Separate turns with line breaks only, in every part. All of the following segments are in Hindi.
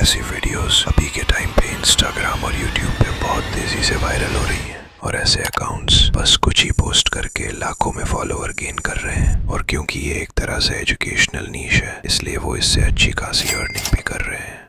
ऐसी वीडियोस अभी के टाइम पे इंस्टाग्राम और यूट्यूब पे बहुत तेजी से वायरल हो रही हैं और ऐसे अकाउंट्स बस कुछ ही पोस्ट करके लाखों में फॉलोअर गेन कर रहे हैं। और क्योंकि ये एक तरह से एजुकेशनल नीश है, इसलिए वो इससे अच्छी खासी अर्निंग भी कर रहे हैं।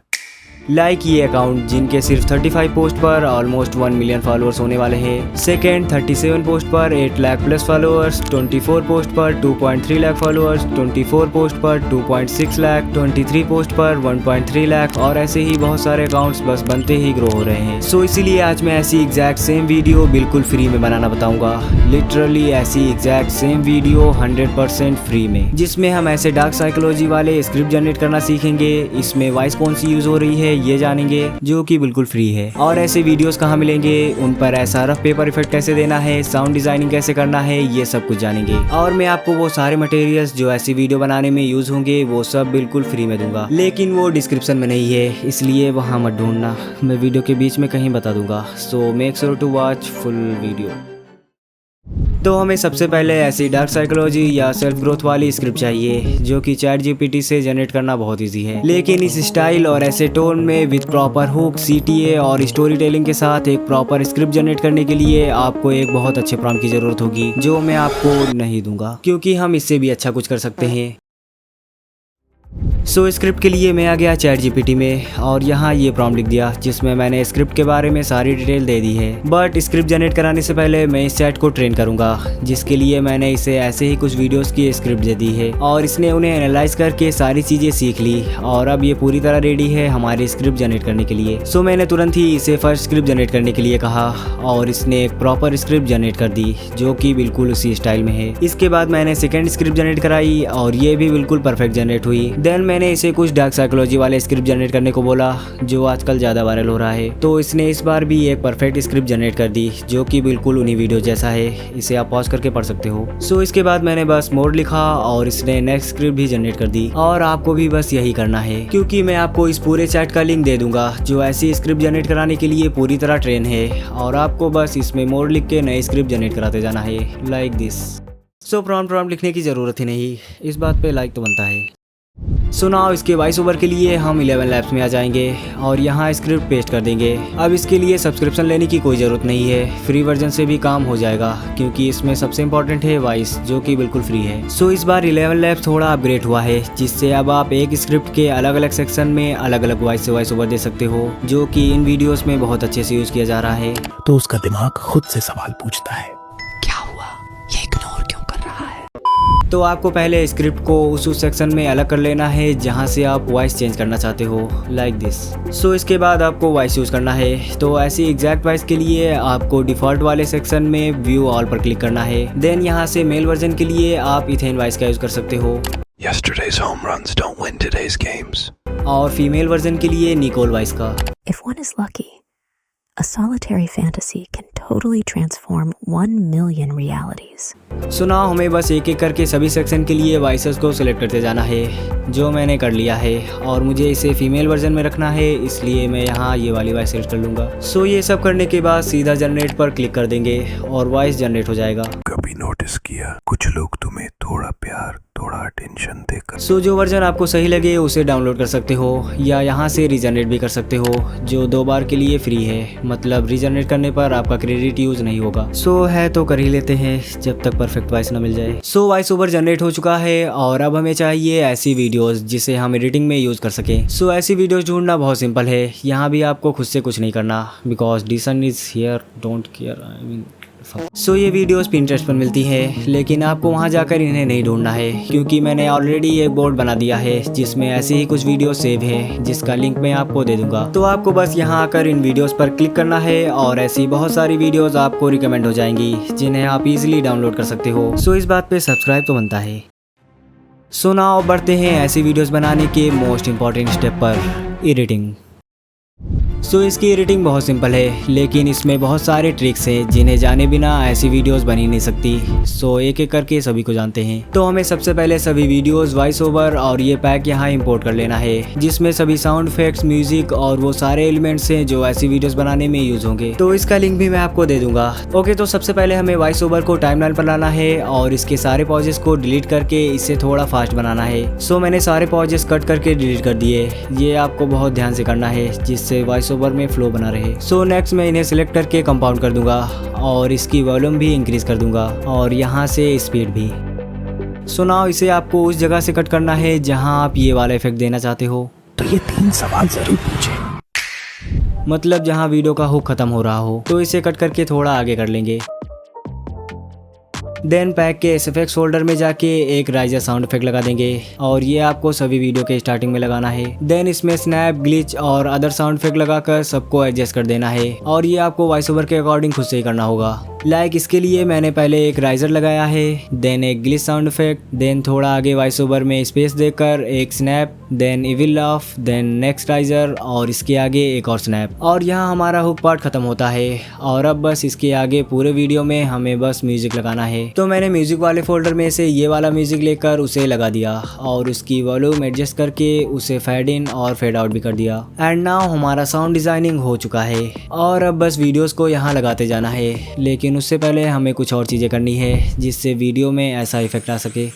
लाइक ये अकाउंट जिनके सिर्फ 35 पोस्ट पर ऑलमोस्ट 1 मिलियन फॉलोअर्स होने वाले हैं। सेकेंड 37 पोस्ट पर 8 लाख प्लस फॉलोअर्स, 24 पोस्ट पर 2.3 लाख फॉलोअर्स, 24 पोस्ट पर 2.6 लाख, 23 पोस्ट पर 1.3 लाख और ऐसे ही बहुत सारे अकाउंट्स बस बनते ही ग्रो हो रहे हैं। सो इसीलिए आज मैं ऐसी एग्जैक्ट सेम वीडियो बिल्कुल फ्री में बनाना बताऊंगा। लिटरली ऐसी एग्जैक्ट सेम वीडियो 100% फ्री में, जिसमें हम ऐसे डार्क साइकोलॉजी वाले स्क्रिप्ट जनरेट करना सीखेंगे। इसमें वॉइस कौन सी यूज हो रही है ये जानेंगे, जो कि बिल्कुल फ्री है। और ऐसे वीडियोस कहाँ मिलेंगे, उन पर ऐसा रफ पेपर इफेक्ट कैसे देना है, साउंड डिजाइनिंग कैसे करना है, ये सब कुछ जानेंगे। और मैं आपको वो सारे मटेरियल्स जो ऐसी वीडियो बनाने में यूज होंगे वो सब बिल्कुल फ्री में दूंगा, लेकिन वो डिस्क्रिप्शन में नहीं है, इसलिए वहाँ मत ढूंढना, मैं वीडियो के बीच में कहीं बता दूंगा। So make sure to watch full video. तो हमें सबसे पहले ऐसी डार्क साइकोलॉजी या सेल्फ ग्रोथ वाली स्क्रिप्ट चाहिए, जो कि चैट जीपीटी से जनरेट करना बहुत इजी है, लेकिन इस स्टाइल और ऐसे टोन में विद प्रॉपर हुक, सीटीए और स्टोरी टेलिंग के साथ एक प्रॉपर स्क्रिप्ट जनरेट करने के लिए आपको एक बहुत अच्छे प्रॉम्प्ट की जरूरत होगी, जो मैं आपको नहीं दूंगा, क्योंकि हम इससे भी अच्छा कुछ कर सकते हैं। सो स्क्रिप्ट के लिए मैं आ गया चैट जीपीटी में और यहाँ ये प्रॉम्प्ट लिख दिया, जिसमें मैंने स्क्रिप्ट के बारे में सारी डिटेल दे दी है। बट स्क्रिप्ट जनरेट कराने से पहले मैं इस चैट को ट्रेन करूँगा, जिसके लिए मैंने इसे ऐसे ही कुछ वीडियोस की स्क्रिप्ट दे दी है और इसने उन्हें एनालाइज करके सारी चीज़ें सीख ली और अब ये पूरी तरह रेडी है हमारी स्क्रिप्ट जनरेट करने के लिए। सो मैंने तुरंत ही इसे फर्स्ट स्क्रिप्ट जनरेट करने के लिए कहा और इसने एक प्रॉपर स्क्रिप्ट जनरेट कर दी, जो कि बिल्कुल उसी स्टाइल में है। इसके बाद मैंने सेकेंड स्क्रिप्ट जनरेट कराई और ये भी बिल्कुल परफेक्ट जनरेट हुई। देन मैंने इसे कुछ डार्क साइकोलॉजी वाले स्क्रिप्ट जनरेट करने को बोला, जो आजकल ज़्यादा वायरल हो रहा है, तो इसने इस बार भी एक परफेक्ट स्क्रिप्ट जनरेट कर दी, जो कि बिल्कुल उन्हीं वीडियो जैसा है। इसे आप पॉज करके पढ़ सकते हो। सो इसके बाद मैंने बस मोड लिखा और इसने नेक्स्ट स्क्रिप्ट भी जनरेट कर दी और आपको भी बस यही करना है, क्योंकि मैं आपको इस पूरे चैट का लिंक दे दूंगा, जो ऐसी स्क्रिप्ट जनरेट कराने के लिए पूरी तरह ट्रेन है और आपको बस इसमें मोड लिख के नई स्क्रिप्ट जनरेट कराते जाना है, लाइक दिस। सो प्रॉम्प्ट लिखने की ज़रूरत ही नहीं, इस बात पे लाइक तो बनता है। सो नाउ इसके वॉइस ओवर के लिए हम 11 लैब्स में आ जाएंगे और यहाँ स्क्रिप्ट पेस्ट कर देंगे। अब इसके लिए सब्सक्रिप्शन लेने की कोई ज़रूरत नहीं है, फ्री वर्जन से भी काम हो जाएगा, क्योंकि इसमें सबसे इम्पोर्टेंट है वॉइस, जो कि बिल्कुल फ्री है। सो इस बार 11 लैब्स थोड़ा अपग्रेड हुआ है, जिससे अब आप एक स्क्रिप्ट के अलग अलग सेक्शन में अलग अलग वॉइस से वॉइस ओवर दे सकते हो, जो कि इन वीडियोस में बहुत अच्छे से यूज़ किया जा रहा है।
तो उसका दिमाग खुद से सवाल पूछता है,
क्या हुआ, ये इग्नोर क्यों कर रहा है?
तो आपको पहले स्क्रिप्ट को उस सेक्शन में अलग कर लेना है जहां से आप वॉइस चेंज करना चाहते हो, लाइक दिस। सो इसके बाद आपको वॉइस यूज़ करना है। तो ऐसी एग्जैक्ट वॉइस के लिए आपको डिफ़ॉल्ट वाले सेक्शन में व्यू ऑल पर क्लिक करना है। देन यहां से मेल वर्जन के लिए आप इथेन वॉइस का यूज़ कर सकते हो।
Yesterday's home runs don't win today's games.
और फीमेल वर्जन के लिए निकोल वॉइस का।
If one is lucky, a solitary fantasy can totally transform 1 million realities.
सुना हमें बस एक एक करके सभी सेक्शन के लिए वॉइसेस को सिलेक्ट करते जाना है, जो मैंने कर लिया है और मुझे इसे फीमेल वर्जन में रखना है, इसलिए मैं यहाँ ये वाली वॉइस सेलेक्ट कर लूँगा। सो ये सब करने के बाद सीधा जनरेट पर क्लिक कर देंगे और वॉइस जनरेट हो जाएगा।
कभी नोटिस किया कुछ लोग तुम्हें थोड़ा प्यार थोड़ा अटेंशन देकर।
सो जो वर्जन आपको सही लगे उसे डाउनलोड कर सकते हो या यहाँ से रीजनरेट भी कर सकते हो, जो 2 बार के लिए फ्री है, मतलब रीजनरेट करने पर आपका क्रेडिट यूज नहीं होगा। सो है तो कर ही लेते हैं जब तक परफेक्ट वॉइस ना मिल जाए। सो वॉइस ओवर जनरेट हो चुका है और अब हमें चाहिए ऐसी वीडियोस जिसे हम एडिटिंग में यूज कर सकें। सो ऐसी वीडियोस ढूंढना बहुत सिंपल है, यहाँ भी आपको खुद से कुछ नहीं करना, because this one is here, don't care, I mean. So ये वीडियोस पिंटरेस्ट पर मिलती है, लेकिन आपको वहाँ जाकर इन्हें नहीं ढूंढना है, क्योंकि मैंने ऑलरेडी एक बोर्ड बना दिया है जिसमें ऐसे ही कुछ वीडियो सेव है, जिसका लिंक मैं आपको दे दूंगा। तो आपको बस यहाँ आकर इन वीडियोस पर क्लिक करना है और ऐसी बहुत सारी वीडियोस आपको रिकमेंड हो जाएंगी, जिन्हें आप इजीली डाउनलोड कर सकते हो। सो इस बात पे सब्सक्राइब तो बनता है। सो नाउ बढ़ते हैं ऐसी वीडियोस बनाने के मोस्ट इम्पॉर्टेंट स्टेप पर, एडिटिंग। सो इसकी एडिटिंग बहुत सिंपल है, लेकिन इसमें बहुत सारे ट्रिक्स हैं जिन्हें जाने बिना ऐसी वीडियोस बनी नहीं सकती। सो एक एक करके सभी को जानते हैं। तो हमें सबसे पहले सभी वीडियोस वॉइस ओवर और ये पैक यहाँ इंपोर्ट कर लेना है, जिसमें सभी साउंड इफेक्ट्स, म्यूजिक और वो सारे एलिमेंट्स हैं जो ऐसी वीडियोस बनाने में यूज होंगे। तो इसका लिंक भी मैं आपको दे दूंगा। ओके, तो सबसे पहले हमें वॉइस ओवर को टाइमलाइन पर लाना है और इसके सारे पॉजेस को डिलीट करके इसे थोड़ा फास्ट बनाना है। सो मैंने सारे पॉजेस कट करके डिलीट कर दिए। ये आपको बहुत ध्यान से करना है जिससे वॉइस ओवर में फ्लो बना रहे। सो नेक्स्ट मैं इन्हें सिलेक्ट करके कंपाउंड कर दूंगा और इसकी वॉल्यूम भी इंक्रीज कर दूंगा और यहाँ से स्पीड भी। सो नाउ इसे आपको उस जगह से कट करना है जहाँ आप ये वाला इफेक्ट देना चाहते हो।
तो ये 3 सवाल जरूर पूछे।
मतलब जहाँ वीडियो का हुक खत्म हो रहा हो। तो इसे कट करके थोड़ा आगे कर लेंगे। देन पैक के SFX फोल्डर में जाके एक राइजर साउंड इफेक्ट लगा देंगे और ये आपको सभी वीडियो के स्टार्टिंग में लगाना है। देन इसमें स्नैप, ग्लिच और अदर साउंड इफेक्ट लगाकर सबको एडजस्ट कर देना है और ये आपको वॉइस ओवर के अकॉर्डिंग खुद से ही करना होगा। इसके लिए मैंने पहले एक राइजर लगाया है, देन एक ग्लिच साउंड इफेक्ट, देन थोड़ा आगे वॉइस ओवर में स्पेस देकर एक snap, then evil laugh, then next riser और इसके आगे एक और स्नैप। और यहाँ हमारा हुक पार्ट खत्म होता है और अब बस इसके आगे पूरे वीडियो में हमें बस म्यूजिक लगाना है। तो मैंने म्यूजिक वाले फोल्डर में से ये वाला म्यूजिक लेकर उसे लगा दिया और उसकी वॉल्यूम एडजस्ट करके उसे फेड इन और फेड आउट भी कर दिया। एंड नाउ हमारा साउंड डिजाइनिंग हो चुका है और अब बस वीडियोस को यहाँ लगाते जाना है। लेकिन उससे पहले हमें कुछ और चीज़ें करनी है जिससे वीडियो में ऐसा इफेक्ट आ सके।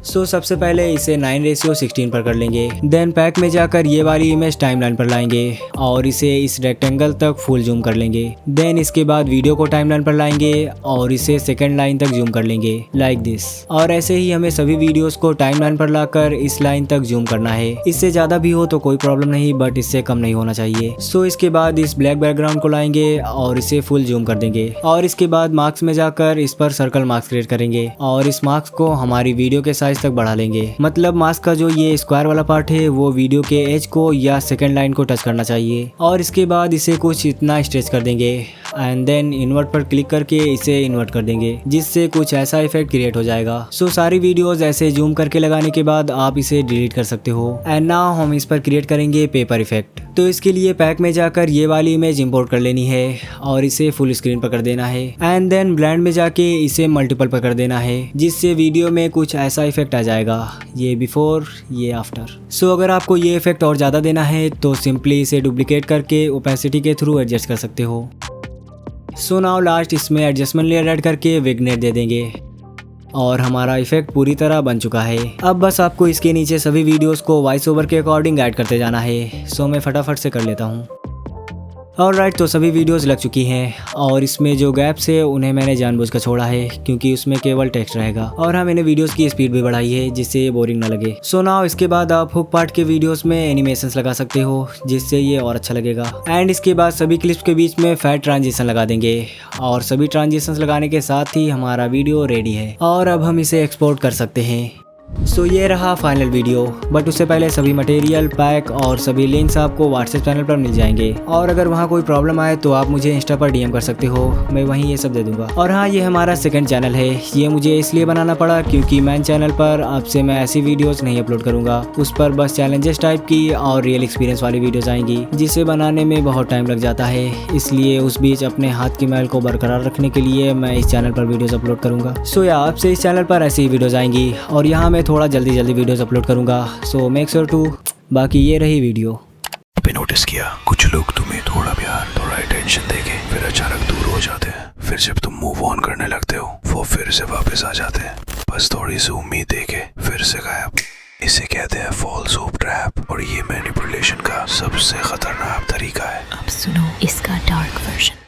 सो सबसे पहले इसे 9:16 पर कर लेंगे। देन पैक में जाकर ये वाली इमेज टाइमलाइन पर लाएंगे और इसे इस रेक्टेंगल तक फुल जूम कर लेंगे। देन इसके बाद वीडियो को टाइमलाइन पर लाएंगे और इसे सेकंड लाइन तक जूम कर लेंगे लाइक दिस। और ऐसे ही हमें सभी वीडियोस को टाइमलाइन पर लाकर इस लाइन तक जूम करना है। इससे ज़्यादा भी हो तो कोई प्रॉब्लम नहीं, बट इससे कम नहीं होना चाहिए। सो इसके बाद इस ब्लैक बैकग्राउंड को लाएंगे और इसे फुल जूम कर देंगे और इसके बाद मार्क्स में जाकर इस पर सर्कल मार्क्स क्रिएट करेंगे और इस मार्क्स को हमारी वीडियो के साइज तक बढ़ा लेंगे। मतलब मास्क का जो ये स्क्वायर वाला पार्ट है वो वीडियो के एज को या सेकंड लाइन को टच करना चाहिए और इसके बाद इसे कुछ इतना स्ट्रेच कर देंगे एंड देन इन्वर्ट पर क्लिक करके इसे इन्वर्ट कर देंगे जिससे कुछ ऐसा इफेक्ट क्रिएट हो जाएगा। सो सारी वीडियोस ऐसे जूम करके लगाने के बाद आप इसे डिलीट कर सकते हो। एंड नाउ हम इस पर क्रिएट करेंगे पेपर इफेक्ट। तो इसके लिए पैक में जाकर ये वाली इमेज इंपोर्ट कर लेनी है और इसे फुल स्क्रीन पर कर देना है एंड देन ब्लेंड में जाके इसे मल्टीपल पर कर देना है जिससे वीडियो में कुछ ऐसा इफेक्ट आ जाएगा, ये बिफोर ये आफ्टर। सो अगर आपको ये इफेक्ट और ज़्यादा देना है तो सिंपली इसे डुप्लीकेट करके ओपेसिटी के थ्रू एडजस्ट कर सकते हो। सो नाउ लास्ट इसमें एडजस्टमेंट लेयर ऐड करके विग्नेट दे देंगे और हमारा इफेक्ट पूरी तरह बन चुका है। अब बस आपको इसके नीचे सभी वीडियोस को वॉइस ओवर के अकॉर्डिंग ऐड करते जाना है। सो मैं फटाफट से कर लेता हूँ। ऑलराइट, तो सभी वीडियोस लग चुकी हैं और इसमें जो गैप्स है उन्हें मैंने जानबूझकर छोड़ा है क्योंकि उसमें केवल टेक्स्ट रहेगा और हाँ मैंने वीडियोस की स्पीड भी बढ़ाई है जिससे ये बोरिंग ना लगे। सो नाउ इसके बाद आप हुक पार्ट के वीडियोस में एनिमेशंस लगा सकते हो जिससे ये और अच्छा लगेगा। एंड इसके बाद सभी क्लिप्स के बीच में फैट ट्रांजिशन लगा देंगे और सभी ट्रांजिशंस लगाने के साथ ही हमारा वीडियो रेडी है और अब हम इसे एक्सपोर्ट कर सकते हैं। सो ये रहा फाइनल वीडियो, बट उससे पहले सभी मटेरियल, पैक और सभी लिंक्स आपको व्हाट्सएप चैनल पर मिल जाएंगे और अगर वहाँ कोई प्रॉब्लम आए तो आप मुझे इंस्टा पर DM कर सकते हो, मैं वहीं ये सब दे दूंगा। और हाँ, ये हमारा सेकंड चैनल है। ये मुझे इसलिए बनाना पड़ा क्योंकि मेन चैनल पर अब से मैं ऐसी वीडियोस नहीं अपलोड करूँगा। उस पर बस चैलेंजेस टाइप की और रियल एक्सपीरियंस वाली वीडियोज़ आएंगी जिसे बनाने में बहुत टाइम लग जाता है, इसलिए उस बीच अपने हाथ की मैल को बरकरार रखने के लिए मैं इस चैनल पर वीडियोज़ अपलोड करूँगा। सो या आपसे इस चैनल पर ऐसी ही वीडियोज़ आएंगी और यहाँ मैं थोड़ा जल्दी वीडियोस अपलोड करूंगा। So make sure to. बाकी ये रही वीडियो।
पे नोटिस किया कुछ लोग तुम्हें थोड़ा प्यार, थोड़ा अटेंशन देके फिर अचानक दूर हो जाते हैं। फिर जब तुम मूव ऑन करने लगते हो वो फिर से वापस आ जाते हैं, बस थोड़ी सी उम्मीद देके फिर से गायब। इसे कहते हैं फॉल्स होप ट्रैप और ये मैनिपुलेशन का सबसे खतरनाक तरीका है।
अब सुनो इसका डार्क वर्जन।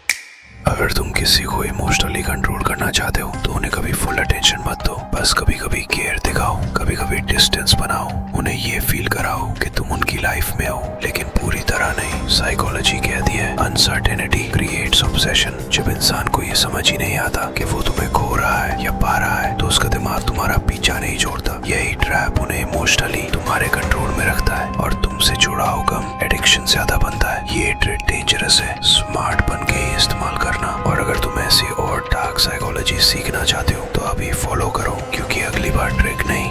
अगर तुम किसी को इमोशनली कंट्रोल करना चाहते हो तो उन्हें कभी फुल अटेंशन मत दो, बस कभी कभी केयर दिखाओ, कभी कभी डिस्टेंस बनाओ, उन्हें ये फील कराओ कि तुम उनकी लाइफ में हो लेकिन पूरी तरह नहीं। साइकोलॉजी कहती है अनसर्टेनिटी क्रिएट्स ऑब्सेशन। जब इंसान को ये समझ ही नहीं आता कि वो तुम्हें खो रहा है या पा रहा है तो उसका दिमाग तुम्हारा पीछा नहीं छोड़ता। यही ट्रैप उन्हें इमोशनली तुम्हारे कंट्रोल में रखता है और तुमसे जुड़ा हो गम एडिक्शन ज्यादा बनता है। ये ट्रिक डेंजरस है, स्मार्ट बन के इस्तेमाल करना। और अगर तुम ऐसी और डार्क साइकोलॉजी सीखना चाहते हो तो अभी फॉलो करो क्योंकि अगली बार ट्रिक नहीं